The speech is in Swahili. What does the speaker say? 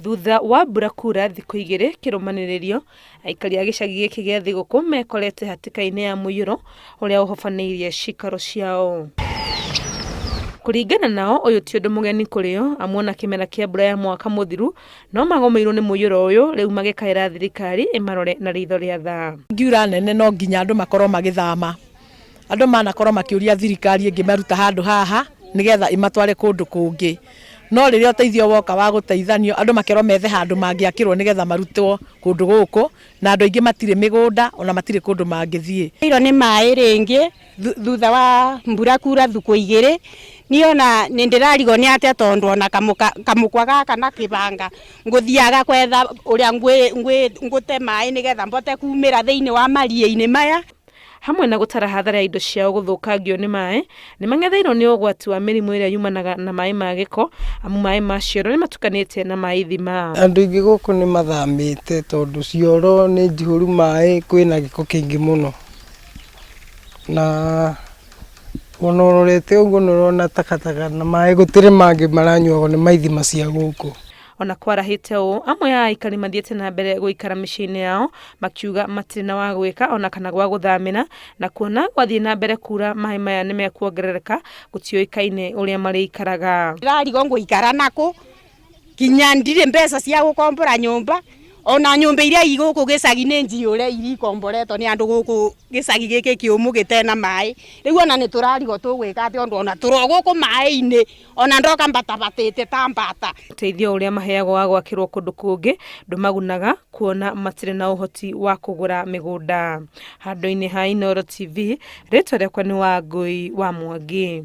Thutha wa mbura kura thikũ igĩrĩ kĩrũmanĩrĩrio, aikari a gĩcagi gĩkĩ gĩa Thiguku mekorete hatĩka-inĩ ya muiyuro ũrĩa ũhobanĩirie cikaro ciao. Kũringana nao, ũyũ ti ũndũ mũgeni kũrĩ o, amu ona kĩmera kĩa mbura ya mwaka mũthiru no magomeirwo nĩ muiyuro ũyũ, rĩu magĩkaĩra thirikari ĩmarore na ritho rĩa tha. Ngiura nene no nginya andũ makorwo magĩthama. Andũ manakorwo makĩũria thirikari ĩngĩmaruta handũ haha nĩgetha imatware kũndũ kũngĩ. No rĩrĩa ũteithio woka wa gũteithanio, andũ makerwo methe handũ mangĩakĩrwo nĩgetha marutwo kũndũ gũkũ, na andũ aingĩ matirĩ mĩgũnda ona matirĩ kũndũ mangĩthiĩ. Iro nĩ maĩ rĩngĩ thutha wa mbura kura thikũ igĩrĩ, niona nĩndĩrarigwo nĩ atĩa tondũ ona kamũkwa gaka na kĩbanga ngũthiaga kwetha ũrĩa ngũte maĩ nĩgetha mbote kumĩra thĩinĩ wa maria-inĩ maya. Hamwe na gũtara hathara ya indo ciao gũthũkangio nĩ maĩ, nĩ mang'etheirwo nĩ ũgwati wa mĩrimũ ĩrĩa yumanaga na maĩ ma gĩko, amu maĩ ma cioro nĩ matukanĩte na maĩ thima. Andũ aingĩ gũkũ nĩ mathamĩte tondũ cioro nĩ njihũru maĩ, kwĩna gĩko kĩingĩ mũno. Na ona ũrorete ũguo nĩ ũrona takataka na maĩ gũtirĩ mangĩ maranyuagwo nĩ maithima cia gũkũ. Ona kwarahirwo, amwe ya aikari mathiĩte na mbere gũikara mĩciĩ-inĩ yao, makiuga matirĩ na wa gwĩka ona kana gwa gũthamĩra, na kuona gwathiĩ na mbere kura maĩ maya nĩ mekuongerereka, gũtiũĩkaine ũrĩa marĩikaraga. Ndĩrarigwo ngũikara nakũ, kinya ndirĩ mbeca cia gũkombora nyumba, ona nyumba iria igũkũ gĩcagi-inĩ njiyũre iria ikomboretwo nĩ andũ gũkũ gĩcagi gĩkĩ kĩũmũ gĩtena maĩ. Rĩu ona nĩ tũrarigwo tũgwĩka atĩ ona tũro gũkũ maĩ-inĩ, ona ndoka mbatabatĩte ta mbata. Ũteithio ũrĩa maheagwo wa gwakĩrwo kũndũ kũngĩ ndũmagunaga, kuona matirĩ na ũhoti wa kũgũra mĩgũnda. Handũ-inĩ ha Inooro TV, rĩtwa rĩakwa nĩ Wangui wa Mwangi.